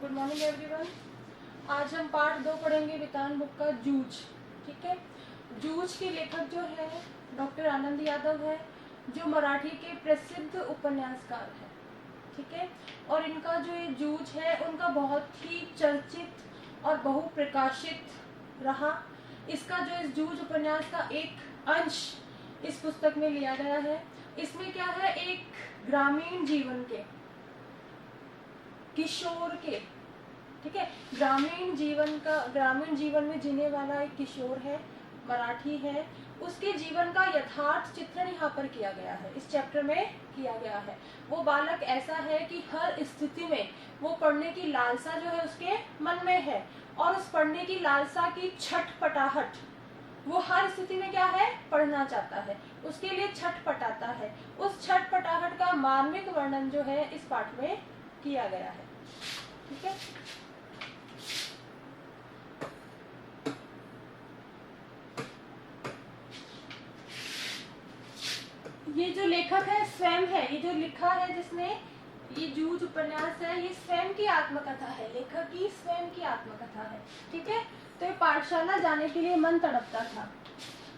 Good morning everyone. आज हम part 2 पढ़ेंगे वितान बुक का जूझ। ठीक है, जूझ के लेखक जो है डॉक्टर आनंद यादव है, जो मराठी के प्रसिद्ध उपन्यासकार है। ठीक है, और इनका जो ये जूझ है उनका बहुत ही चर्चित और बहुप्रकाशित रहा। इसका जो इस जूझ उपन्यास का एक अंश इस पुस्तक में लिया गया है। इसमें क्या है, एक ग्रामीण जीवन के, किशोर के, ठीक है, ग्रामीण जीवन में जीने वाला एक किशोर है, मराठी है, उसके जीवन का यथार्थ चित्रण यहाँ पर किया गया है, इस चैप्टर में किया गया है। वो बालक ऐसा है कि हर स्थिति में वो पढ़ने की लालसा जो है उसके मन में है, और उस पढ़ने की लालसा की छटपटाहट, वो हर स्थिति में क्या है, पढ़ना चाहता है, उसके लिए छटपटाता है। उस छटपटाहट का मार्मिक वर्णन जो है इस पाठ में किया गया है। ठीक है, ये जो लेखक है स्वयं है, ये जो लिखा है जिसने ये जूझ उपन्यास है, ये स्वयं की आत्मकथा है, लेखक की स्वयं की आत्मकथा है। ठीक है, तो ये पाठशाला जाने के लिए मन तड़पता था।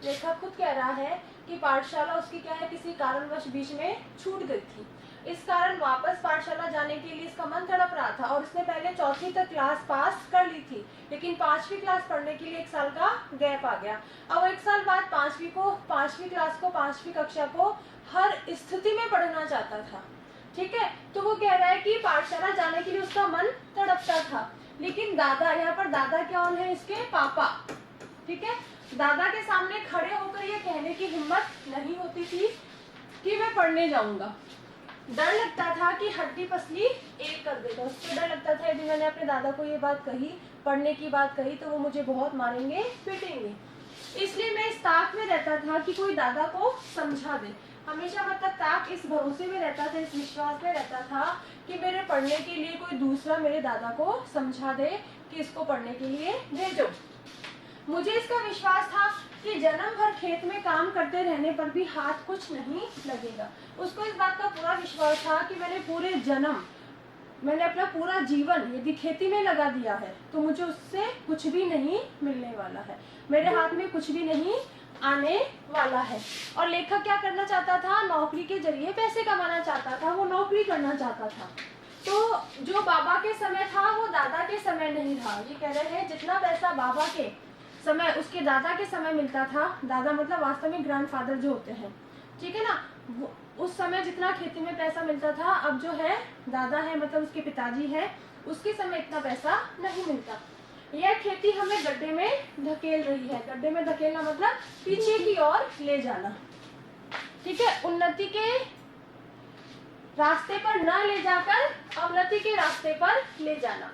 लेखक खुद कह रहा है कि पाठशाला उसकी क्या है, किसी कारणवश बीच में छूट गई थी, इस कारण वापस पाठशाला जाने के लिए इसका मन तड़प रहा था। और इसने पहले 4वीं तक क्लास पास कर ली थी, लेकिन 5वीं क्लास पढ़ने के लिए 1 साल का गैप आ गया। अब 1 साल बाद 5वीं क्लास को 5वीं कक्षा को हर स्थिति में पढ़ना चाहता था। ठीक है, तो वो कह रहा है कि पाठशाला जाने के लिए उसका मन तड़पता था, लेकिन दादा, यहाँ पर दादा कौन है, इसके पापा। ठीक है, दादा के सामने खड़े होकर ये कहने की हिम्मत नहीं होती थी कि मैं पढ़ने जाऊंगा। डर लगता था कि हड्डी पसली एक कर देगा, उसको डर लगता था यदि मैंने अपने दादा को ये बात कही, पढ़ने की बात कही, तो वो मुझे बहुत मारेंगे, पीटेंगे। इसलिए मैं इस ताक में रहता था कि कोई दादा को समझा दे। हमेशा मतलब ताक इस भरोसे में रहता था, इस विश्वास में रहता था कि मेरे पढ़ने के लिए कोई दूसरा मेरे दादा को समझा दे कि इसको पढ़ने के लिए भेजो। मुझे इसका विश्वास था कि जन्म भर खेत में काम करते रहने पर भी हाथ कुछ नहीं लगेगा। उसको इस बात का पूरा विश्वास था कि मैंने अपना पूरा जीवन यदि खेती में लगा दिया है तो मुझे उससे कुछ भी नहीं मिलने वाला है, मेरे हाथ में कुछ भी नहीं आने वाला है। और लेखक क्या करना चाहता था, नौकरी के जरिए पैसे कमाना चाहता था, वो नौकरी करना चाहता था। तो जो बाबा के समय था वो दादा के समय नहीं था। ये कह रहे हैं जितना पैसा बाबा के समय उसके दादा के समय मिलता था, दादा मतलब वास्तव में ग्रैंडफादर जो होते हैं, ठीक है ना, उस समय जितना खेती में पैसा मिलता था, अब जो है दादा है मतलब उसके पिताजी है, उसके समय इतना पैसा नहीं मिलता। यह खेती हमें गड्ढे में धकेल रही है। गड्ढे में धकेलना मतलब पीछे की ओर ले जाना। ठीक है, उन्नति के रास्ते पर न ले जाकर अवनति के रास्ते पर ले जाना।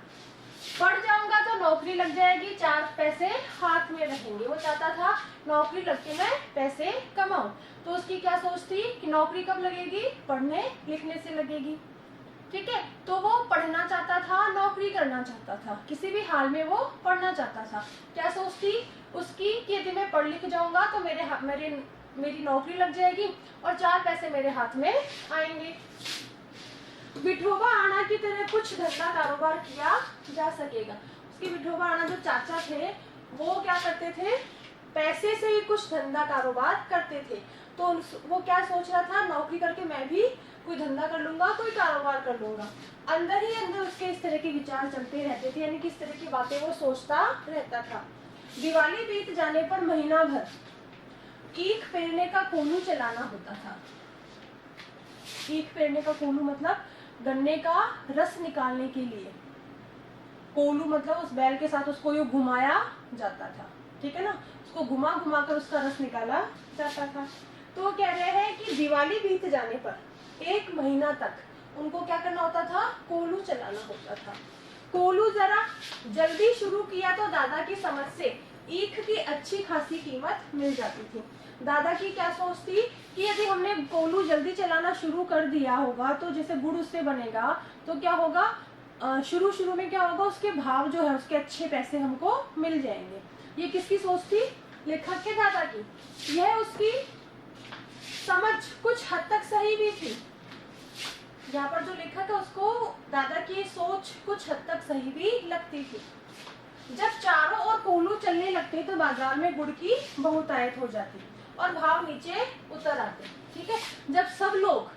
पढ़ जाऊंगा तो नौकरी लग जाएगी, 4 पैसे हाथ में रहेंगे। वो चाहता था नौकरी लग के मैं पैसे कमाऊं। तो उसकी क्या सोच थी कि नौकरी कब लगेगी, पढ़ने लिखने से लगेगी। ठीक है, तो वो पढ़ना चाहता था, नौकरी करना चाहता था, किसी भी हाल में वो पढ़ना चाहता था। क्या सोच थी उसकी कि यदि मैं पढ़ लिख जाऊंगा तो मेरी नौकरी लग जाएगी और 4 पैसे मेरे हाथ में आएंगे। विठोबा आना की तरह कुछ धंधा कारोबार किया जा सकेगा। उसके विठोबा आना जो चाचा थे वो क्या करते थे, पैसे से ही कुछ धंधा कारोबार करते थे। तो वो क्या सोच रहा था, नौकरी करके मैं भी कोई धंधा कर लूंगा, कोई कारोबार कर लूंगा। अंदर ही अंदर उसके इस तरह के विचार चलते रहते थे, यानी कि इस तरह की बातें वो सोचता रहता था। दिवाली बीत जाने पर महीना भर ईख पेरने का कोलू चलाना होता था। ईख पेरने का कोलू मतलब गन्ने का रस निकालने के लिए, कोलू मतलब उस बैल के साथ उसको यूं घुमाया जाता था, ठीक है ना, उसको घुमा घुमा कर उसका रस निकाला जाता था। तो वो कह रहे हैं कि दिवाली बीत जाने पर 1 महीना तक उनको क्या करना होता था, कोलू चलाना होता था। कोलू जरा जल्दी शुरू किया तो दादा की समझ से ईख की अच्छी खासी कीमत मिल जाती थी। दादा की क्या सोच थी कि यदि हमने कोलू जल्दी चलाना शुरू कर दिया होगा तो जैसे गुड़ उससे बनेगा तो क्या होगा, शुरू में क्या होगा, उसके भाव जो है उसके अच्छे पैसे हमको मिल जाएंगे। ये किसकी सोच थी, लेखक के दादा की। यह उसकी समझ कुछ हद तक सही भी थी। यहाँ पर जो लेखक है उसको दादा की सोच कुछ हद तक सही भी लगती थी। जब चारों ओर कोल्हू चलने लगते तो बाजार में गुड़ की बहुतायत हो जाती और भाव नीचे उतर आते। ठीक है, जब सब लोग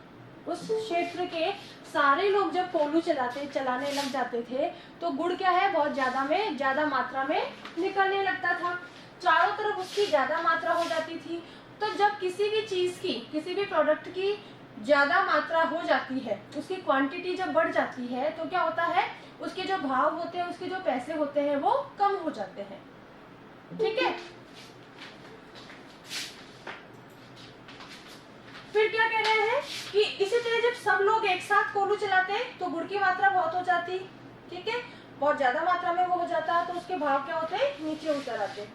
उस क्षेत्र के सारे लोग जब कोल्हू चलाने लग जाते थे तो गुड़ क्या है बहुत ज्यादा मात्रा में निकलने लगता था। चारों तरफ उसकी ज्यादा मात्रा हो जाती थी। तो जब किसी भी चीज की, किसी भी प्रोडक्ट की ज्यादा मात्रा हो जाती है, उसकी क्वांटिटी जब बढ़ जाती है तो क्या होता है, उसके जो भाव होते हैं, उसके जो पैसे होते हैं वो कम हो जाते हैं। ठीक है, फिर क्या कह रहे हैं कि इसी तरह जब सब लोग एक साथ कोल्हू चलाते तो गुड़ की मात्रा बहुत हो जाती। ठीक है, बहुत ज्यादा मात्रा में वो हो जाता तो उसके भाव क्या होते, नीचे उतर आते।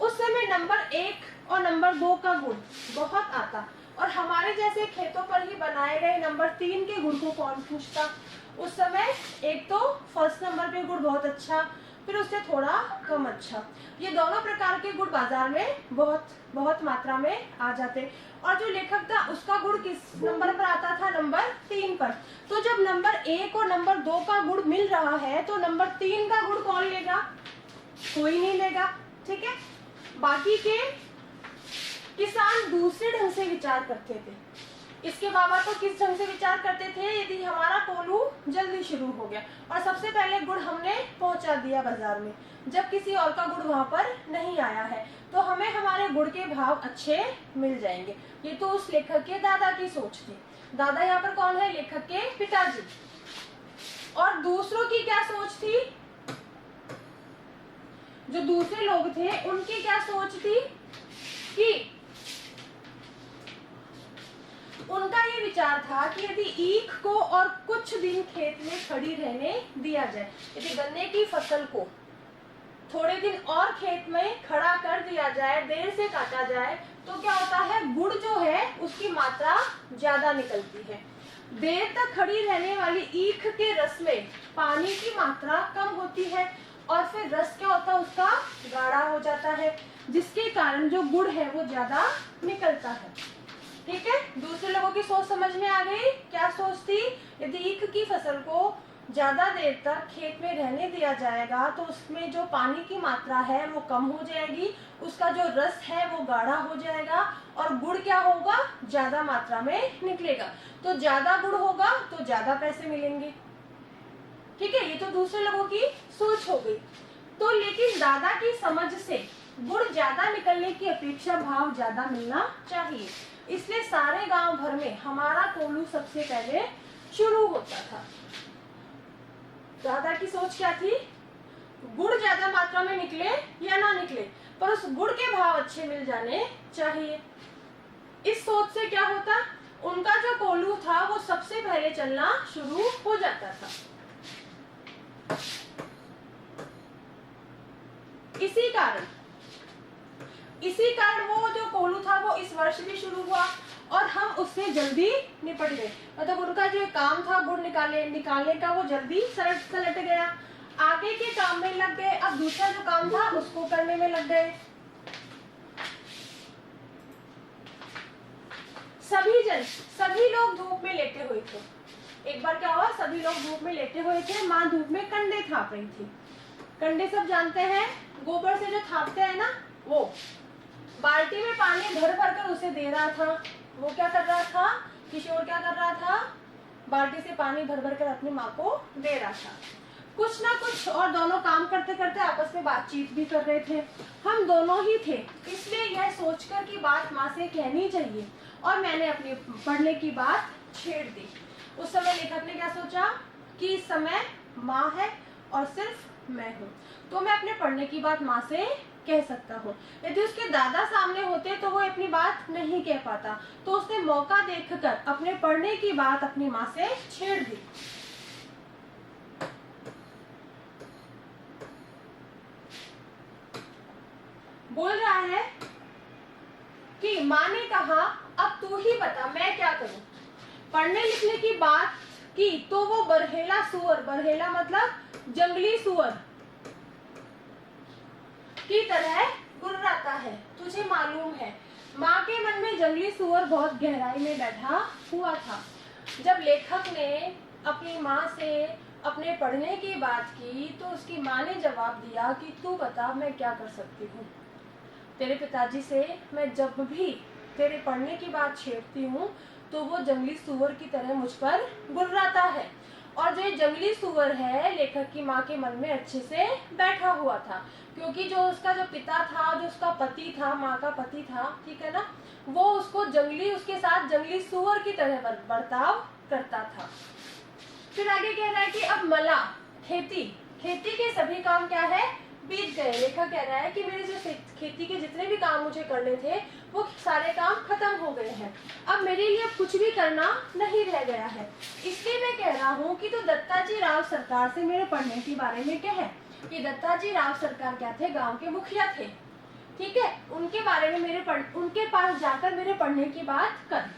उस समय नंबर 1 और नंबर 2 का गुड़ बहुत आता और हमारे जैसे खेतों पर ही बनाए गए नंबर 3 के गुड़ को कौन पूछता। उस समय एक तो फर्स्ट नंबर पे गुड़ बहुत अच्छा, फिर उससे थोड़ा कम अच्छा, ये दोनों प्रकार के गुड़ बाजार में बहुत मात्रा में आ जाते। और जो लेखक था उसका गुड़ किस नंबर पर आता था, नंबर 3 पर। तो जब नंबर 1 और नंबर 2 का गुड़ मिल रहा है तो नंबर 3 का गुड़ कौन लेगा, कोई नहीं लेगा। ठीक है, बाकी के किसान दूसरे ढंग से विचार करते थे। इसके बाबा तो किस ढंग से विचार करते थे, यदि हमारा कोल्हू जल्दी शुरू हो गया और सबसे पहले गुड़ हमने पहुंचा दिया बाजार में, जब किसी और का गुड़ वहां पर नहीं आया है तो हमें हमारे गुड़ के भाव अच्छे मिल जाएंगे। ये तो उस लेखक के दादा की सोच थी। दादा यहाँ पर कौन है, लेखक के पिताजी। और दूसरों की क्या सोच थी, जो दूसरे लोग थे उनकी क्या सोच थी कि उनका ये विचार था कि यदि ईख को और कुछ दिन खेत में खड़ी रहने दिया जाए, यदि गन्ने की फसल को थोड़े दिन और खेत में खड़ा कर दिया जाए, देर से काटा जाए, तो क्या होता है, गुड़ जो है उसकी मात्रा ज्यादा निकलती है। देर तक खड़ी रहने वाली ईख के रस में पानी की मात्रा कम होती है और फिर रस क्या होता है, उसका गाढ़ा हो जाता है, जिसके कारण जो गुड़ है वो ज्यादा निकलता है। ठीक है, दूसरे लोगों की सोच समझ में आ गई। क्या सोच थी, यदि ईख की फसल को ज्यादा देर तक खेत में रहने दिया जाएगा तो उसमें जो पानी की मात्रा है वो कम हो जाएगी, उसका जो रस है वो गाढ़ा हो जाएगा और गुड़ क्या होगा, ज्यादा मात्रा में निकलेगा। तो ज्यादा गुड़ होगा तो ज्यादा पैसे मिलेंगे। ठीक है, ये तो दूसरे लोगों की सोच हो गई। तो लेकिन दादा की समझ से गुड़ ज्यादा निकलने की अपेक्षा भाव ज्यादा मिलना चाहिए, इसलिए सारे गांव भर में हमारा कोल्हू सबसे पहले शुरू होता था। दादा की सोच क्या थी, गुड़ ज्यादा मात्रा में निकले या ना निकले, पर उस गुड़ के भाव अच्छे मिल जाने चाहिए। इस सोच से क्या होता, उनका जो कोल्हू था वो सबसे पहले चलना शुरू हो जाता था। इसी कारण वो जो कोल्हू था वो इस वर्ष भी शुरू हुआ और हम उससे जल्दी निपट गए। मतलब उनका जो काम था गुड़ निकालने का वो जल्दी सलट गया, आगे के काम में लग गए। अब दूसरा जो काम था उसको करने में लग गए। सभी लोग धूप में लेटे हुए थे। एक बार क्या हुआ, सभी लोग धूप में लेटे हुए थे, माँ धूप में कंडे थाप रही थी। कंडे सब जानते हैं, गोबर से जो थापते हैं ना, वो बाल्टी में पानी भर भर कर उसे दे रहा था। वो क्या कर रहा था, किशोर क्या कर रहा था, बाल्टी से पानी भर भर कर अपनी माँ को दे रहा था। कुछ ना कुछ और दोनों काम करते करते आपस में बातचीत भी कर रहे थे। हम दोनों ही थे, इसलिए यह सोचकर कि बात माँ से कहनी चाहिए और मैंने अपनी पढ़ने की बात छेड़ दी। उस समय लेखक ने क्या सोचा कि इस समय माँ है और सिर्फ मैं हूँ, तो मैं अपने पढ़ने की बात माँ से कह सकता हूँ। यदि उसके दादा सामने होते तो वो अपनी बात नहीं कह पाता, तो उसने मौका देखकर अपने पढ़ने की बात अपनी माँ से छेड़ दी। बोल रहा है कि माँ ने कहा, अब तू ही बता मैं क्या करूं। पढ़ने लिखने की बात की तो वो बरहेला सुअर, बरहेला मतलब जंगली सुअर की तरह गुर्राता है। तुझे मालूम है, माँ के मन में जंगली सुअर बहुत गहराई में बैठा हुआ था। जब लेखक ने अपनी माँ से अपने पढ़ने की बात की तो उसकी माँ ने जवाब दिया कि तू बता मैं क्या कर सकती हूँ। तेरे पिताजी से मैं जब भी तेरे पढ़ने की बात छेड़ती हूँ तो वो जंगली सुअर की तरह मुझ पर गुर्राता है। और जो ये जंगली सुअर है लेखक की माँ के मन में अच्छे से बैठा हुआ था, क्योंकि जो उसका जो पिता था, जो उसका पति था, माँ का पति था, ठीक है ना, वो उसको उसके साथ जंगली सुअर की तरह बर्ताव करता था। फिर आगे कह रहा है कि अब मला खेती के सभी काम क्या है, बीत गए। लेखक कह रहा है कि मेरे जो खेती के जितने भी काम मुझे करने थे वो सारे काम खत्म हो गए हैं। अब मेरे लिए कुछ भी करना नहीं रह गया है। इसलिए मैं कह रहा हूँ कि तो दत्ताजी राव सरकार से मेरे पढ़ने के बारे में कहे। कि दत्ताजी राव सरकार क्या थे, गांव के मुखिया थे, ठीक है। उनके बारे में उनके पास जाकर मेरे पढ़ने की बात कर।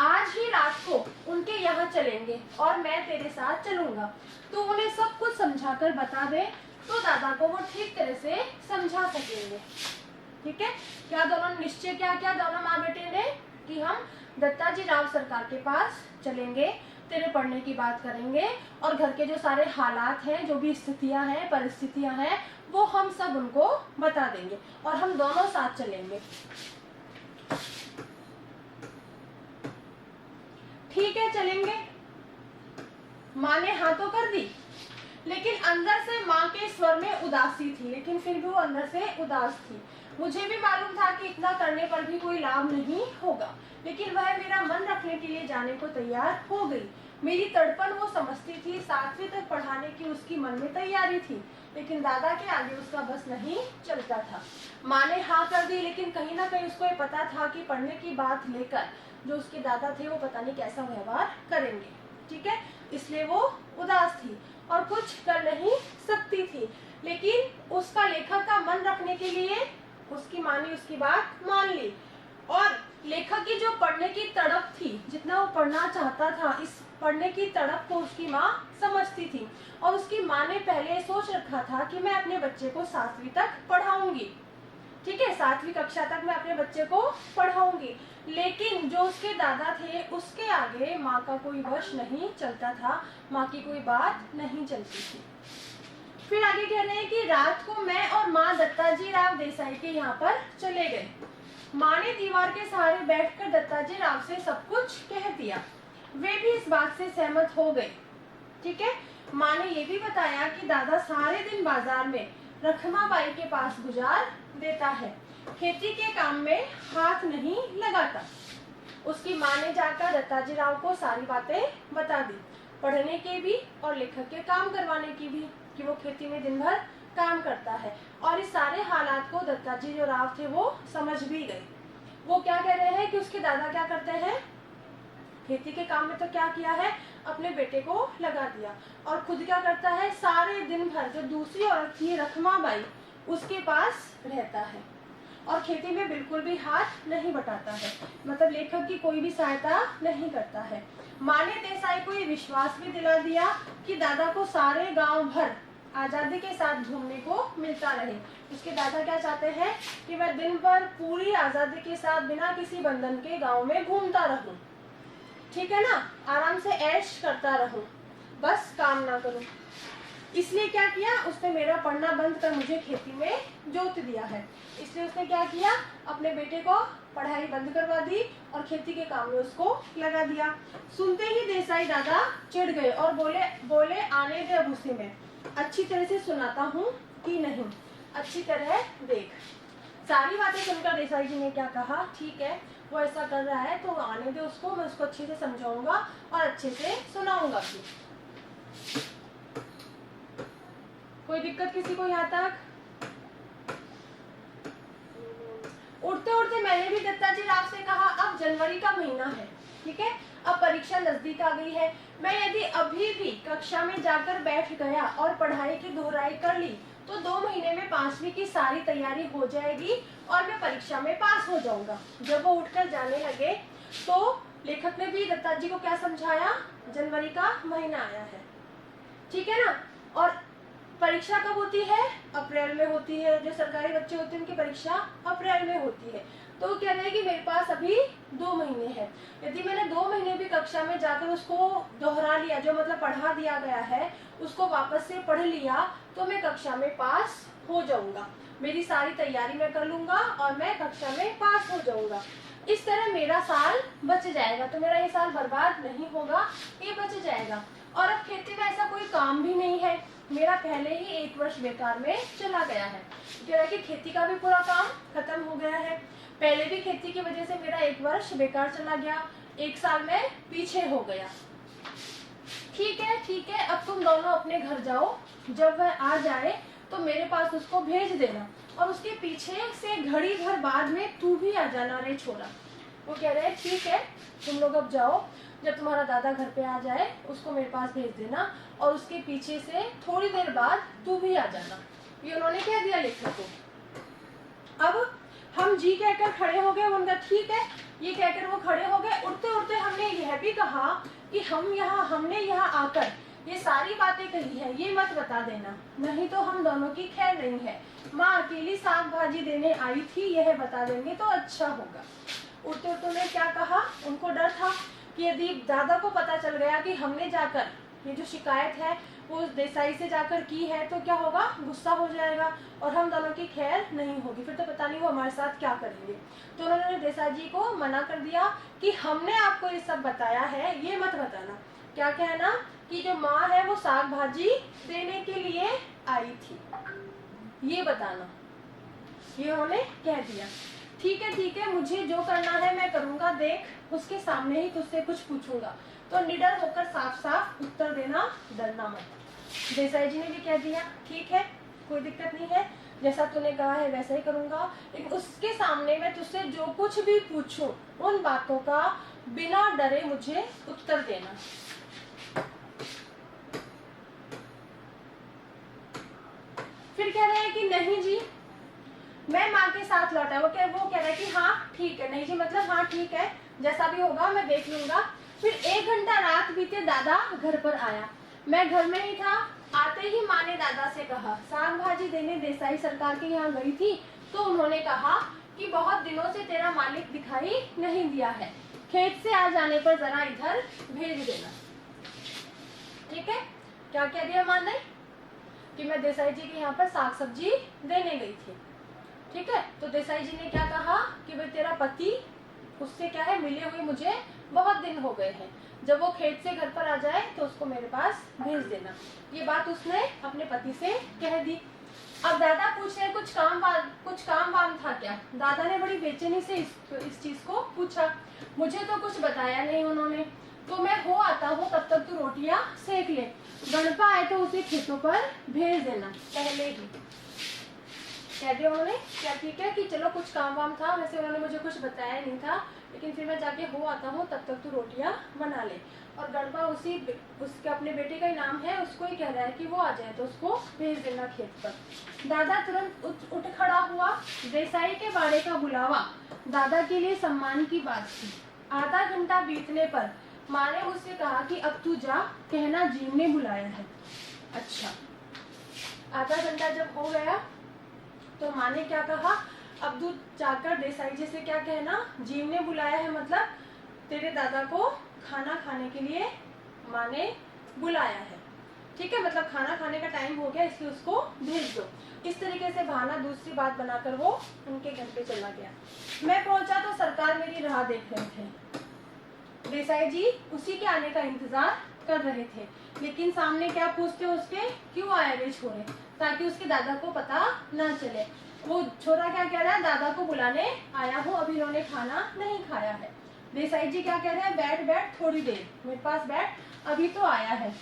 आज ही रात को उनके यहाँ चलेंगे और मैं तेरे साथ चलूंगा। तो उन्हें सब कुछ समझाकर बता दे तो दादा को वो ठीक तरह से समझा सकेंगे, ठीक है। क्या दोनों निश्चय क्या किया दोनों माँ बेटे ने कि हम दत्ताजी राव सरकार के पास चलेंगे, तेरे पढ़ने की बात करेंगे और घर के जो सारे हालात हैं, जो भी स्थितियां हैं, परिस्थितियां हैं, वो हम सब उनको बता देंगे और हम दोनों साथ चलेंगे। ठीक है चलेंगे। माँ ने हाँ तो कर दी, लेकिन अंदर से माँ के स्वर में उदासी थी, लेकिन फिर भी वो अंदर से उदास थी। मुझे भी मालूम था कि इतना करने पर भी कोई लाभ नहीं होगा, लेकिन वह मेरा मन रखने के लिए जाने को तैयार हो गई। मेरी तड़पन वो समझती थी, 7वीं तक पढ़ाने की उसकी मन में तैयारी थी, लेकिन दादा के आगे उसका बस नहीं चलता था। माँ ने हाँ कर दी, लेकिन कहीं ना कहीं उसको ये पता था कि पढ़ने की बात लेकर जो उसके दादा थे वो पता नहीं कैसा व्यवहार करेंगे, ठीक है। इसलिए वो उदास थी और कुछ कर नहीं सकती थी। लेकिन उसका लेखक का मन रखने के लिए उसकी माँ ने उसकी बात मान ली और लेखक की जो पढ़ने की तड़प थी, जितना वो पढ़ना चाहता था, इस पढ़ने की तड़प को उसकी माँ समझती थी और उसकी माँ ने पहले सोच रखा था कि मैं अपने बच्चे को 7वीं तक पढ़ाऊंगी, ठीक है, 7वीं कक्षा तक मैं अपने बच्चे को पढ़ाऊंगी। लेकिन जो उसके दादा थे उसके आगे माँ का कोई वश नहीं चलता था, माँ की कोई बात नहीं चलती थी। फिर आगे कह रहे हैं कि रात को मैं और माँ दत्ताजी राव देसाई के यहाँ पर चले गए। माँ ने दीवार के सहारे बैठकर दत्ताजी राव से सब कुछ कह दिया। वे भी इस बात से सहमत हो गए, ठीक है। माँ ने ये भी बताया कि दादा सारे दिन बाजार में रखमाबाई के पास गुजार देता है, खेती के काम में हाथ नहीं लगाता। उसकी माँ ने जाकर दत्ताजी राव को सारी बातें बता दी, पढ़ने के भी और लेखक के काम करवाने की भी, कि वो खेती में दिन भर काम करता है। और इस सारे हालात को दत्ताजी जो राव थे वो समझ भी गए। वो क्या कह रहे हैं कि उसके दादा क्या करते हैं, खेती के काम में तो क्या किया है, अपने बेटे को लगा दिया और खुद क्या करता है, सारे दिन भर जो दूसरी औरत थी रखमाबाई उसके पास रहता है और खेती में बिल्कुल भी हाथ नहीं बटाता है, मतलब लेखक की कोई भी सहायता नहीं करता है। माँ ने देसाई को ये विश्वास भी दिला दिया कि दादा को सारे गांव भर आजादी के साथ घूमने को मिलता रहे। उसके दादा क्या चाहते हैं कि मैं दिन भर पूरी आजादी के साथ बिना किसी बंधन के गांव में घूमता रहूं, ठीक है ना, आराम से ऐश करता रहूं, बस काम ना करूं। इसलिए क्या किया, उसने मेरा पढ़ना बंद कर मुझे खेती में जोत दिया है। इसलिए उसने क्या किया, अपने बेटे को पढ़ाई बंद करवा दी और खेती के काम में उसको लगा दिया। सुनते ही देसाई दादा चिढ़ गए और बोले आने दे अब उसी में, अच्छी तरह से सुनाता हूँ कि नहीं, अच्छी तरह देख। सारी बातें सुनकर देसाई जी ने क्या कहा, ठीक है वो ऐसा कर रहा है तो आने दे उसको, मैं उसको अच्छे से समझाऊंगा और अच्छे से सुनाऊंगा भी। कोई दिक्कत किसी को यहाँ तक? उठते उठते मैंने भी दत्ताजी राव से कहा अब जनवरी का महीना है, ठीक है, अब परीक्षा नजदीक आ गई है। मैं यदि अभी भी कक्षा में जाकर बैठ गया और पढ़ाई की दोहराई कर ली तो 2 महीने में 5वीं की सारी तैयारी हो जाएगी और मैं परीक्षा में पास हो जाऊंगा। जब वो उठकर जाने लगे तो लेखक ने भी दत्ताजी को क्या समझाया, जनवरी का महीना आया है, ठीक है ना, और परीक्षा कब होती है, अप्रैल में होती है। जो सरकारी बच्चे होते हैं उनकी परीक्षा अप्रैल में होती है। तो वो कह रहे हैं कि मेरे पास अभी 2 महीने है, यदि मैंने 2 महीने भी कक्षा में जाकर उसको दोहरा लिया, जो मतलब पढ़ा दिया गया है उसको वापस से पढ़ लिया, तो मैं कक्षा में पास हो जाऊंगा, मेरी सारी तैयारी मैं कर लूंगा और मैं कक्षा में पास हो जाऊंगा। इस तरह मेरा साल बच जाएगा, तो मेरा ये साल बर्बाद नहीं होगा, ये बच जाएगा। और अब खेती में ऐसा कोई काम भी नहीं है, मेरा पहले ही 1 वर्ष बेकार में चला गया है। कह रहा है कि खेती का भी पूरा काम खत्म हो गया है, पहले भी खेती की वजह से मेरा 1 वर्ष बेकार चला गया, 1 साल में पीछे हो गया। ठीक है, अब तुम दोनों अपने घर जाओ, जब वह आ जाए तो मेरे पास उसको भेज देना, और उसके पीछे से घड़ी भर बाद में तू भी आ जाना रे छोरा। वो कह रहे हैं ठीक है, तुम लोग अब जाओ, जब तुम्हारा दादा घर पे आ जाए उसको मेरे पास भेज देना, और उसके पीछे से थोड़ी देर बाद तू भी आ जाना। ये उन्होंने कह दिया लेखक को। अब हम जी कहकर खड़े हो गए, उनका ठीक है ये कहकर वो खड़े हो गए। उड़ते उड़ते हमने यह भी कहा कि हमने यहाँ आकर ये सारी बातें कही है, ये मत बता देना, नहीं तो हम दोनों की खैर नहीं है। माँ अकेली साग भाजी देने आई थी, यह बता देंगे तो अच्छा होगा। उड़ते उड़ते उन्होंने क्या कहा, उनको डर था कि यदि दादा को पता चल गया कि हमने जाकर ये जो शिकायत है वो देसाई से जाकर की है, तो क्या होगा, गुस्सा हो जाएगा और हम दोनों की खैर नहीं होगी, फिर तो पता नहीं वो हमारे साथ क्या करेंगे। तो उन्होंने देसाई जी को मना कर दिया कि हमने आपको ये सब बताया है, ये मत बताना। क्या कहना कि जो माँ है वो साग भाजी देने के लिए आई थी, ये बताना, ये उन्होंने कह दिया। ठीक है, मुझे जो करना है मैं करूंगा, देख उसके सामने ही तुझसे कुछ पूछूंगा, तो निडर होकर साफ साफ उत्तर देना, डरना मत। देसाई जी ने भी कह दिया ठीक है, कोई दिक्कत नहीं है, जैसा तूने कहा है वैसा ही करूंगा, लेकिन उसके सामने मैं तुझसे जो कुछ भी पूछूं उन बातों का बिना डरे मुझे उत्तर देना। फिर कह रहे हैं कि नहीं जी मैं माँ के साथ लौटा। वो कह रहा है कि हाँ ठीक है, नहीं जी मतलब हाँ ठीक है, जैसा भी होगा मैं देख लूंगा। फिर 1 घंटा रात बीते, दादा घर पर आया, मैं घर में ही था। आते ही माँ ने दादा से कहा, साग भाजी देने देसाई सरकार के यहाँ गई थी, तो उन्होंने कहा कि बहुत दिनों से तेरा मालिक दिखाई नहीं दिया है, खेत से आ जाने पर जरा इधर भेज देना। ठीक है, क्या कह दिया माँ ने कि मैं देसाई जी के यहाँ पर साग सब्जी देने गई थी। ठीक है, तो देसाई जी ने क्या कहा कि भाई तेरा पति, उससे क्या है, मिले हुए मुझे बहुत दिन हो गए हैं, जब वो खेत से घर पर आ जाए तो उसको मेरे पास भेज देना। ये बात उसने अपने पति से कह दी। अब दादा पूछ रहे कुछ काम वाम था क्या। दादा ने बड़ी बेचैनी से इस चीज को पूछा। मुझे तो कुछ बताया नहीं उन्होंने, तो मैं हो आता हूँ, तब तक तू रोटियां सेक ले, गणपा आए तो उसे खेतों पर भेज देना पहले ही। कह दिया उन्होंने। क्या ठीक है कि चलो कुछ काम वाम था, वैसे उन्होंने मुझे कुछ बताया नहीं था, लेकिन फिर मैं जाके हो आता हूँ, तब तक तू रोटियां बना ले। और गणपा उसके अपने बेटे का ही नाम है, उसको ही कह रहा है कि वो आ जाए तो उसको भेज देना खेत पर। दादा तुरंत उठ खड़ा हुआ। देसाई के बाड़े का बुलावा दादा के लिए सम्मान की बात थी। आधा घंटा बीतने पर माँ ने उससे कहा कि अब तू जा, कहना जीव ने बुलाया है। अच्छा, आधा घंटा जब हो गया तो माँ ने क्या कहा, अब तू जाकर देसाई जी से क्या कहना, जीव ने बुलाया है, मतलब तेरे दादा को खाना खाने के लिए माँ ने बुलाया है। ठीक है, मतलब खाना खाने का टाइम हो गया, इसलिए उसको भेज दो। इस तरीके से बहाना दूसरी बात बनाकर वो उनके घर पे चला गया। मैं पहुंचा तो सरकार मेरी राह देख रहे थे। देसाई जी उसी के आने का इंतजार कर रहे थे, लेकिन सामने क्या पूछते उसके, क्यों आया रे छोरे, ताकि उसके दादा को पता ना चले। वो छोरा क्या कह रहा है, दादा को बुलाने आया हूँ, अभी इन्होंने खाना नहीं खाया है। देसाई जी क्या कह रहे हैं, बैठ बैठ थोड़ी देर मेरे पास बैठ, अभी तो आया है।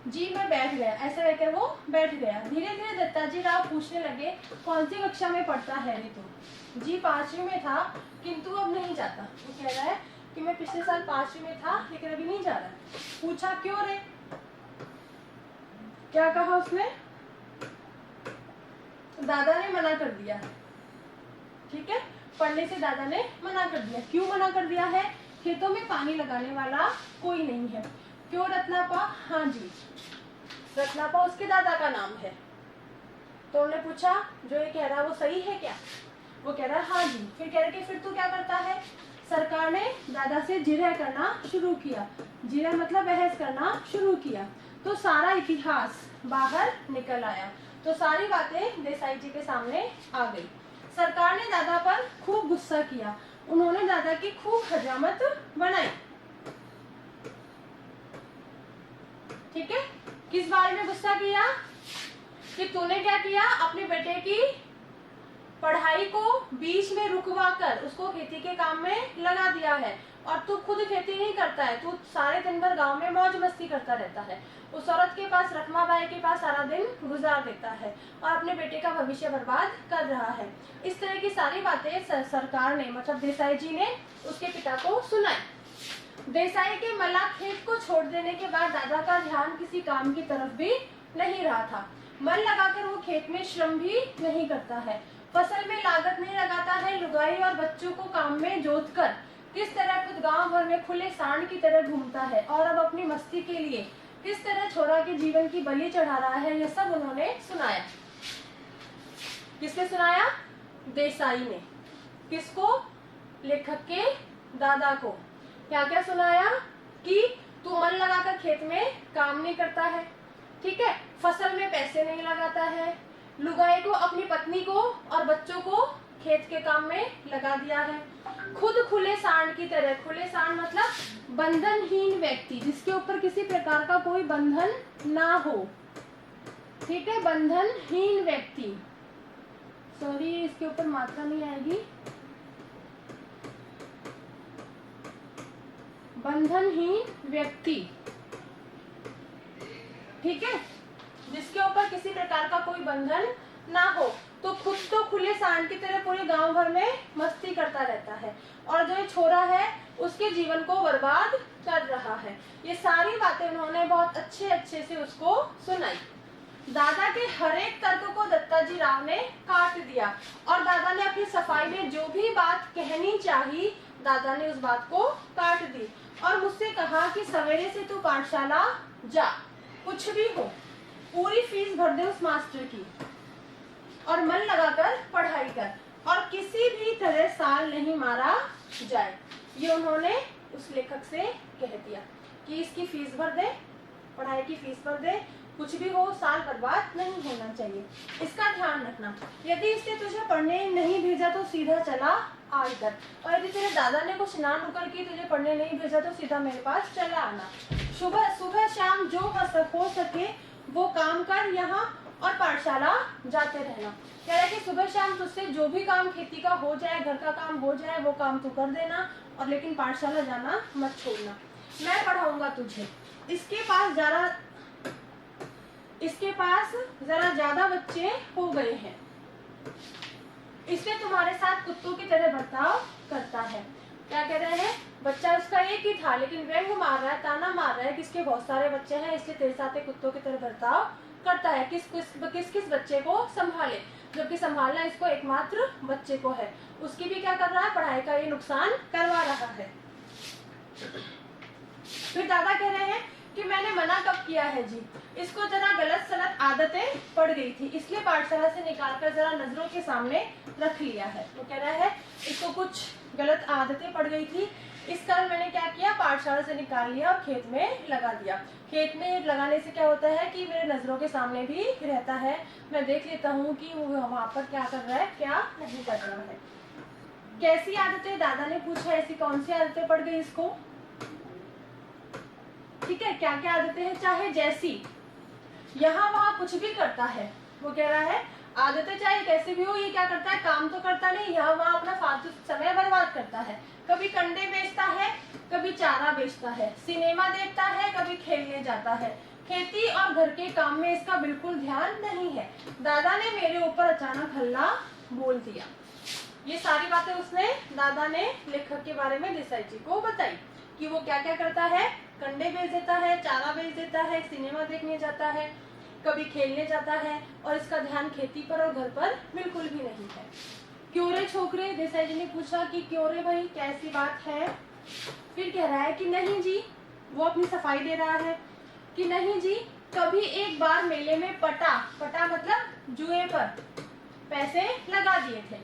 जी मैं बैठ गया, ऐसा कहकर वो बैठ गया। धीरे धीरे दत्ताजी राव पूछने लगे, कौन सी कक्षा में पढ़ता है रे तू। जी 5वीं में था, किंतु अब नहीं जाता। वो कह रहा है कि मैं पिछले साल 5वीं में था, लेकिन अभी नहीं जा रहा। पूछा क्यों रे, क्या कहा उसने, दादा ने मना कर दिया। ठीक है, पढ़ने से दादा ने मना कर दिया। क्यों मना कर दिया है, खेतों में पानी लगाने वाला कोई नहीं है। क्यों रत्नापा, हाँ जी रत्नापा उसके दादा का नाम है। तो उन्होंने पूछा जो ये कह रहा है वो सही है क्या। वो कह रहा है हाँ जी। फिर कह रहा है कि फिर तू क्या करता है। सरकार ने दादा से जिरह करना शुरू किया। जिरह मतलब बहस करना शुरू किया। तो सारा इतिहास बाहर निकल आया। तो सारी बातें देसाई जी के सामने आ गई। सरकार ने दादा पर खूब गुस्सा किया। उन्होंने दादा की खूब हजामत बनाई। ठीक है, किस बारे में गुस्सा किया कि तूने क्या किया, अपने बेटे की पढ़ाई को बीच में रुकवा कर उसको खेती के काम में लगा दिया है और तू खुद खेती नहीं करता है। तू सारे दिन भर गांव में मौज मस्ती करता रहता है। उस औरत के पास, रखमा बाई के पास सारा दिन गुजार देता है और अपने बेटे का भविष्य बर्बाद कर रहा है। इस तरह की सारी बातें सरकार ने, मतलब देसाई जी ने उसके पिता को सुनाई। देसाई के मल्ला खेत को छोड़ देने के बाद दादा का ध्यान किसी काम की तरफ भी नहीं रहा था। मन लगाकर वो खेत में श्रम भी नहीं करता है, फसल में लागत नहीं लगाता है। लुगाई और बच्चों को काम में जोत कर किस तरह खुद गांव भर में खुले सांड की तरह घूमता है और अब अपनी मस्ती के लिए किस तरह छोरा के जीवन की बलि चढ़ा रहा है, यह सब उन्होंने सुनाया। किसने सुनाया? देसाई ने। किसको? लेखक के दादा को। क्या क्या सुनाया? कि तू मन लगाकर खेत में काम नहीं करता है, ठीक है, फसल में पैसे नहीं लगाता है, लुगाई को, अपनी पत्नी को और बच्चों को खेत के काम में लगा दिया है, खुद खुले सांड की तरह। खुले सांड मतलब बंधनहीन व्यक्ति, जिसके ऊपर किसी प्रकार का कोई बंधन ना हो, ठीक है, बंधनहीन व्यक्ति। सॉरी, इसके ऊपर मात्रा नहीं आएगी। बंधनहीन व्यक्ति, ठीक है, जिसके ऊपर किसी प्रकार का कोई बंधन ना हो। तो खुद तो खुले सांड की तरह पूरे गांव भर में मस्ती करता रहता है और जो छोरा है उसके जीवन को बर्बाद कर रहा है। ये सारी बातें उन्होंने बहुत अच्छे से उसको सुनाई। दादा के हर एक तर्क को दत्ताजी राव ने काट दिया और दादा ने अपनी सफाई में जो भी बात कहनी चाहिए, दादा ने उस बात को काट दी और मुझसे कहा कि सवेरे से तू पाठशाला जा, कुछ भी हो, पूरी फीस भर दे उस मास्टर की और मन लगाकर पढ़ाई कर और किसी भी तरह साल नहीं मारा जाए। ये उन्होंने उस लेखक से कह दिया कि इसकी फीस भर दे, पढ़ाई की फीस भर दे, कुछ भी हो, साल बर्बाद नहीं होना चाहिए, इसका ध्यान रखना। यदि इसने तुझे पढ़ने नहीं भेजा तो सीधा चला आ इधर, और यदि तेरे दादा ने कुछ ना नुकर की तुझे पढ़ने नहीं भेजा तो सीधा मेरे पास चला आना। सुबह सुबह शाम जो हो सके वो काम कर यहाँ और पाठशाला जाते रहना। कह रहा है कि सुबह शाम तुझसे जो भी काम खेती का हो जाए, घर का काम हो जाए, वो काम तू कर देना और लेकिन पाठशाला जाना मत छोड़ना। मैं पढ़ाऊंगा तुझे। इसके पास जरा ज्यादा बच्चे हो गए हैं, इसलिए तुम्हारे साथ कुत्तों की तरह बर्ताव करता है। क्या कह रहे हैं? बच्चा उसका एक ही था लेकिन व्यंग मार रहा है, ताना मार रहा है कि इसके बहुत सारे बच्चे हैं इसलिए तेरे साथ कुत्तों की तरह बर्ताव करता है। किस बच्चे को संभाले, जबकि संभालना इसको एकमात्र बच्चे को है। उसकी भी क्या कर रहा है? पढ़ाई का ये नुकसान करवा रहा है। फिर दादा कह रहे हैं कि मैंने मना कब किया है जी, इसको जरा गलत सलत आदतें पड़ गई थी इसलिए पाठशाला से निकालकर जरा नजरों के सामने रख लिया है। वो कह रहा है इसको कुछ गलत आदतें पड़ गई थी, इस कारण मैंने क्या किया, पाठशाला से निकाल लिया और खेत में लगा दिया। खेत में लगाने से क्या होता है कि मेरे नजरों के सामने भी रहता है, मैं देख लेता हूँ कि वो वहाँ पर क्या कर रहा है, क्या नहीं कर रहा है। कैसी आदतें? दादा ने पूछा, ऐसी कौन सी आदतें पड़ गई इसको, ठीक है, क्या क्या आदतें हैं, चाहे जैसी, यहाँ वहाँ कुछ भी करता है। वो कह रहा है आदतें चाहे कैसे भी हो, ये क्या करता है, काम तो करता नहीं, यहाँ वहाँ अपना फालतू समय बर्बाद करता है। कभी कंडे बेचता है, कभी चारा बेचता है, सिनेमा देखता है, कभी खेलने जाता है, खेती और घर के काम में इसका बिल्कुल ध्यान नहीं है। दादा ने मेरे ऊपर अचानक हल्ला बोल दिया। ये सारी बातें उसने, दादा ने लेखक के बारे में देसाई जी को बताई कि वो क्या क्या करता है, कंडे बेच देता है, चारा बेच देता है, सिनेमा देखने जाता है, कभी खेलने जाता है और इसका ध्यान खेती पर और घर पर बिल्कुल भी नहीं है। क्यों रे छोकरे? देसाई जी ने पूछा कि क्यों रे भाई, कैसी बात है? फिर कह रहा है कि नहीं जी, वो अपनी सफाई दे रहा है कि नहीं जी, कभी एक बार मेले में पटा मतलब जुए पर पैसे लगा दिए थे,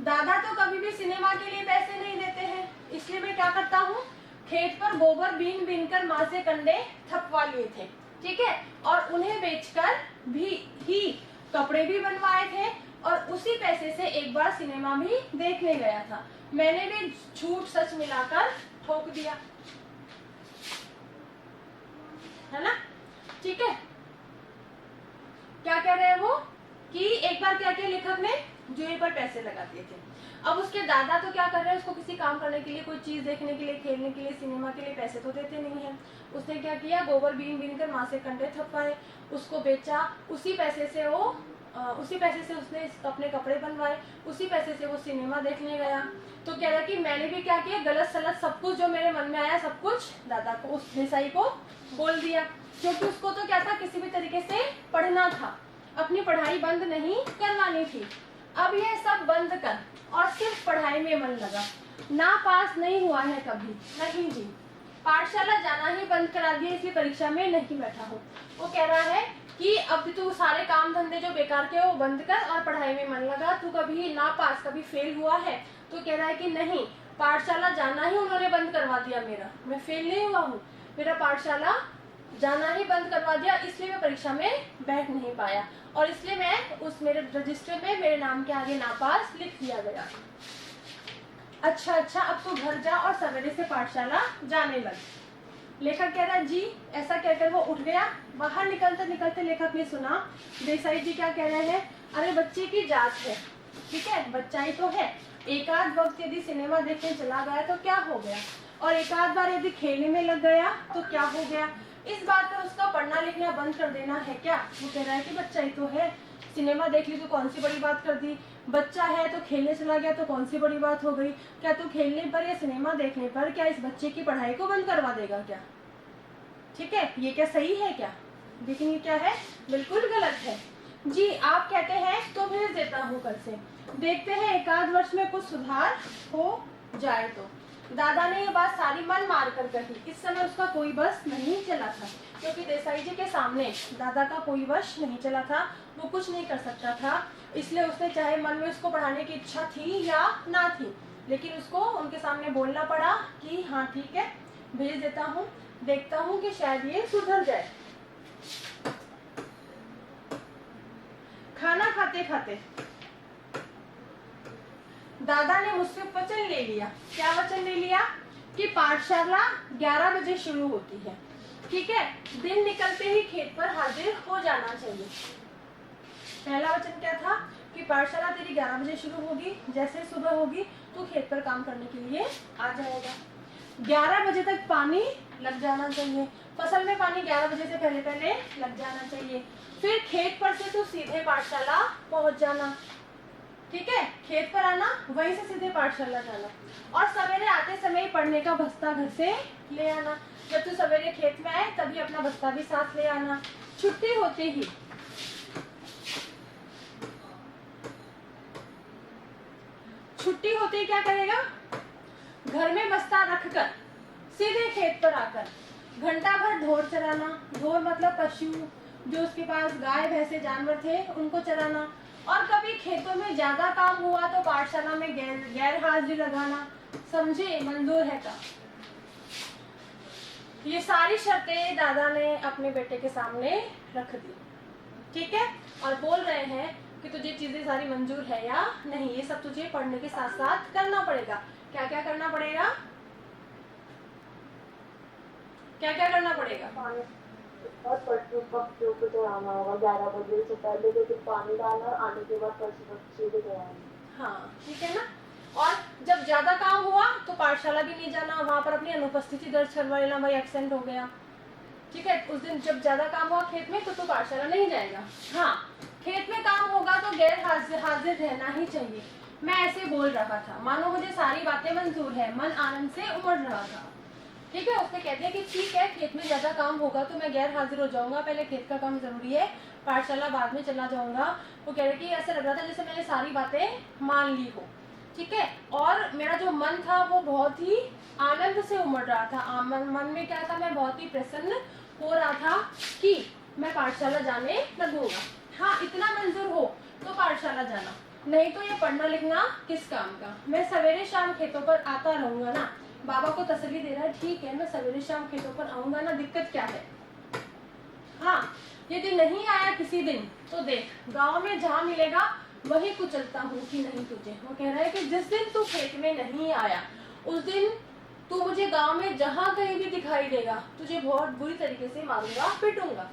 दादा तो कभी भी सिनेमा के लिए पैसे नहीं देते हैं, इसलिए मैं क्या करता हूँ, खेत पर गोबर बीन बीन कर माँ से कंडे थपवा लिए थे, ठीक है, और उन्हें बेचकर भी ही कपड़े भी बनवाए थे, और उसी पैसे से एक बार सिनेमा भी देखने गया था। मैंने भी झूठ सच मिलाकर ठोक दिया, है ना, ठीक है। क्या कह रहे हैं वो कि एक बार क्या किया लेखक ने, जुए पर पैसे लगा दिए थे। अब उसके दादा तो क्या कर रहे हैं, उसको किसी काम करने के लिए, कोई चीज देखने के लिए, खेलने के लिए, सिनेमा के लिए पैसे तो देते नहीं है। उसने क्या किया, गोबर बीन बीन कर माँ से कंडे थपवाए, उसको बेचा, उसी पैसे से उसने अपने कपड़े बनवाए, उसी पैसे से वो सिनेमा देखने गया। तो कह रहा कि मैंने भी क्या किया, गलत सलत सब कुछ जो मेरे मन में आया सब कुछ दादा को, उस देसाई को बोल दिया, क्योंकि उसको तो क्या था, किसी भी तरीके से पढ़ना था, अपनी पढ़ाई बंद नहीं करवानी थी। अब ये सब बंद कर और सिर्फ पढ़ाई में मन लगा, ना पास नहीं हुआ है कभी, नहीं जी, पाठशाला जाना ही बंद करा दिया, इसलिए परीक्षा में नहीं बैठा हूँ। वो कह रहा है कि अब तू सारे काम धंधे जो बेकार के वो बंद कर और पढ़ाई में मन लगा, तू कभी ना पास कभी फेल हुआ है? तो कह रहा है कि नहीं, पाठशाला जाना ही उन्होंने बंद करवा दिया मेरा, मैं फेल नहीं हुआ हूँ, मेरा पाठशाला जाना ही बंद करवा दिया, इसलिए मैं परीक्षा में बैठ नहीं पाया, और इसलिए मैं उस मेरे रजिस्टर में मेरे नाम के आगे नापास लिख दिया गया। अच्छा, अब तू घर जा और सवेरे से पाठशाला जाने लग। लेखक कह रहा है जी, ऐसा कहकर वो उठ गया। बाहर निकलते निकलते लेखक ने सुना देसाई जी क्या कह रहे हैं, अरे बच्चे की जात है, ठीक है, बच्चा ही तो है, एक आध वक्त यदि सिनेमा देखने चला गया तो क्या हो गया, और एक आध बार यदि खेलने में लग गया तो क्या हो गया, इस बात पर उसका पढ़ना लिखना बंद कर देना है क्या? वो कह रहा है कि बच्चा ही तो है, सिनेमा देख ली तो कौन सी बड़ी बात कर दी, बच्चा है तो खेलने चला गया तो कौन सी बड़ी बात हो गई, क्या तू खेलने पर या सिनेमा देखने पर क्या इस बच्चे की पढ़ाई को बंद करवा देगा क्या? ठीक है, ये क्या सही है क्या? लेकिन ये क्या है, बिल्कुल गलत है जी। आप कहते हैं तो भेज देता हूँ कल से, देखते हैं एक आध वर्ष में कुछ सुधार हो जाए तो। दादा ने ये बात सारी मन मार कर कही। इस समय उसका कोई बस नहीं चला था, क्योंकि देसाई जी के सामने दादा का कोई वश नहीं चला था, वो कुछ नहीं कर सकता था, इसलिए उसने चाहे मन में उसको पढ़ाने की इच्छा थी या ना थी, लेकिन उसको उनके सामने बोलना पड़ा कि हाँ ठीक है, भेज देता हूँ, देखता हूँ कि शायद ये सुधर जाए। खाना खाते खाते दादा ने मुझसे वचन ले लिया। क्या वचन ले लिया? कि पाठशाला 11 बजे शुरू होती है, ठीक है, दिन निकलते ही खेत पर हाजिर हो जाना चाहिए। पहला वचन क्या था कि पाठशाला तेरी 11 बजे शुरू होगी, जैसे सुबह होगी तू खेत पर काम करने के लिए आ जाएगा। 11 बजे तक पानी लग जाना चाहिए, फसल में पानी 11 बजे से पहले पहले लग जाना चाहिए। फिर खेत पर से तू सीधे पाठशाला पहुंच जाना, ठीक है, खेत पर आना, वहीं से सीधे पाठशाला जाना, और सवेरे आते समय पढ़ने का बस्ता घर से ले आना। जब तू सवेरे खेत में आए तभी अपना बस्ता भी साथ ले आना। छुट्टी होते ही क्या करेगा? घर में बस्ता रखकर सीधे खेत पर आकर घंटा भर ढोर चराना। ढोर मतलब पशु, जो उसके पास गाय भैंसे जानवर थे उनको चराना। और कभी खेतों में ज्यादा काम हुआ तो पाठशाला में गैर हाजिरी लगाना। समझे? मंजूर है का? ये सारी शर्तें दादा ने अपने बेटे के सामने रख दी, ठीक है, और बोल रहे हैं कि तुझे चीजें सारी मंजूर है या नहीं, ये सब तुझे पढ़ने के साथ साथ करना पड़ेगा। क्या क्या करना पड़ेगा? क्या क्या करना पड़ेगा? और पक्षियों को चढ़ाना होगा 11 बजे से पहले, लेकिन पानी डालना और आने के बाद पक्षियों को चढ़ाना। हाँ, ठीक है ना। और जब ज्यादा काम हुआ तो पाठशाला भी नहीं जाना, वहां पर अपनी अनुपस्थिति दर्ज करवा लेना, भाई एब्सेंट हो गया, ठीक है। उस दिन जब ज्यादा काम हुआ खेत में तो तू पाठशाला नहीं जाएगा। हाँ, खेत में काम होगा तो गैर हाजिर रहना ही चाहिए। मैं ऐसे बोल रहा था, मानो मुझे सारी बातें मंजूर है, मन आनंद से उमड़ रहा था, ठीक है। उसने कह दिया कि ठीक है, खेत में ज्यादा काम होगा तो मैं गैर हाजिर हो जाऊंगा, पहले खेत का काम जरूरी है, पाठशाला बाद में चला जाऊंगा। वो कह रहे कि ऐसा लग रहा था जैसे मैंने सारी बातें मान ली हो, ठीक है, और मेरा जो मन था वो बहुत ही आनंद से उमड़ रहा था। मन में क्या था, मैं बहुत ही प्रसन्न हो रहा था कि मैं पाठशाला जाने लगूंगा। हाँ, इतना मंजूर हो तो पाठशाला जाना। नहीं तो ये पढ़ना लिखना किस काम का। मैं सवेरे शाम खेतों पर आता रहूंगा ना। बाबा को तसल्ली दे रहा है, ठीक है मैं सवेरे शाम खेतों पर आऊंगा ना, दिक्कत क्या है। हाँ, यदि नहीं आया किसी दिन तो देख गांव में जहाँ मिलेगा वही कुचलता हूँ कि नहीं तुझे। वो कह रहा है कि जिस दिन तू खेत में नहीं आया उस दिन तू मुझे गांव में जहाँ कहीं भी दिखाई देगा तुझे बहुत बुरी तरीके से मारूंगा, पिटूंगा।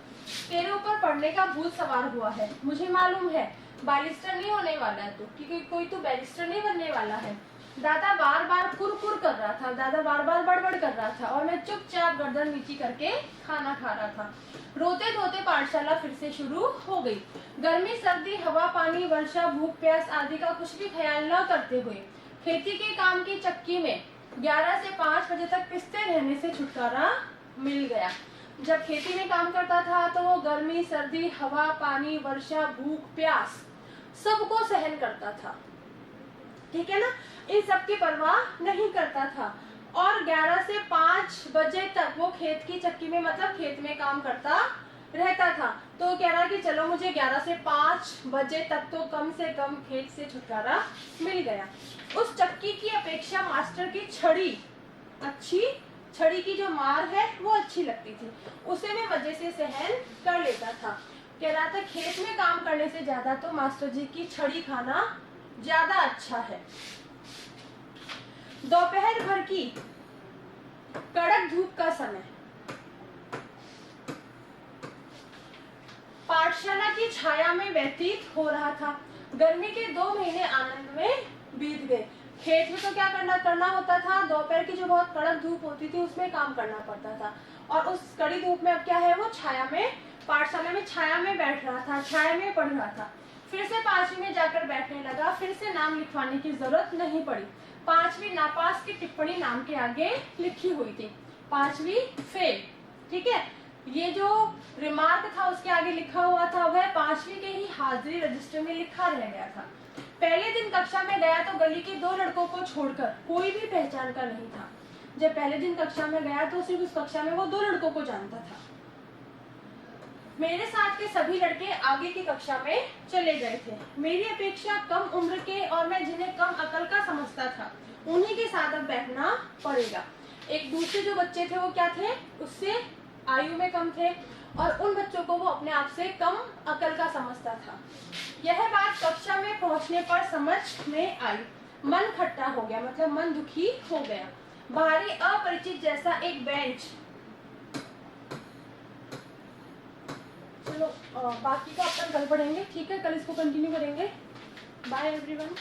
तेरे ऊपर पढ़ने का भूत सवार हुआ है, मुझे मालूम है। बैरिस्टर नहीं होने वाला है तू, क्योंकि कोई तू बैरिस्टर नहीं बनने वाला है। दादा बार बार कुरकुर कर रहा था, दादा बार बार बड़बड़ कर रहा था और मैं चुपचाप गर्दन नीची करके खाना खा रहा था। रोते धोते पाठशाला फिर से शुरू हो गई। गर्मी सर्दी हवा पानी वर्षा भूख प्यास आदि का कुछ भी ख्याल न करते हुए खेती के काम की चक्की में 11 से 5 बजे तक पिसते रहने से छुटकारा मिल गया। जब खेती में काम करता था तो वो गर्मी सर्दी हवा पानी वर्षा भूख प्यास सबको सहन करता था, ठीक है ना। इन सब की परवाह नहीं करता था और 11 से 5 बजे तक वो खेत की चक्की में मतलब खेत में काम करता रहता था। तो कह रहा कि चलो मुझे 11 से 5 बजे तक तो कम से कम खेत से छुटकारा मिल गया। उस चक्की की अपेक्षा मास्टर की छड़ी की जो मार है वो अच्छी लगती थी, उसे मैं मजे से सहन कर लेता था। कह रहा था खेत में काम करने से ज्यादा तो मास्टर जी की छड़ी खाना ज्यादा अच्छा है। दोपहर भर की कड़क धूप का समय पाठशाला की छाया में व्यतीत हो रहा था। गर्मी के 2 महीने आनंद में बीत गए। खेत में तो क्या करना होता था, दोपहर की जो बहुत कड़क धूप होती थी उसमें काम करना पड़ता था और उस कड़ी धूप में अब क्या है वो छाया में पाठशाला में छाया में बैठ रहा था, छाया में पढ़ रहा था। फिर से 5वीं में जाकर बैठने लगा, फिर से नाम लिखवाने की जरूरत नहीं पड़ी। 5वीं नापास की टिप्पणी नाम के आगे लिखी हुई थी, 5वीं फेल, ठीक है। ये जो रिमार्क था उसके आगे लिखा हुआ था वह 5वीं के ही हाजिरी रजिस्टर में लिखा रह गया था। पहले दिन कक्षा में गया तो गली के 2 लड़कों को छोड़कर कोई भी पहचान का नहीं था। जब पहले दिन कक्षा में गया तो सिर्फ उस कक्षा में वो 2 लड़कों को जानता था। मेरे साथ के सभी लड़के आगे की कक्षा में चले गए थे। मेरी अपेक्षा कम उम्र के और मैं जिन्हें कम अकल का समझता था उन्हीं के साथ अब बैठना पड़ेगा। एक दूसरे जो बच्चे थे वो क्या थे, उससे आयु में कम थे और उन बच्चों को वो अपने आप से कम अकल का समझता था। यह बात कक्षा में पहुंचने पर समझ में आई। मन खट्टा हो गया, मतलब मन दुखी हो गया। बाहरी अपरिचित जैसा एक बेंच, चलो बाकी का अपन कल पढ़ेंगे, ठीक है, कल इसको कंटिन्यू करेंगे। Bye everyone.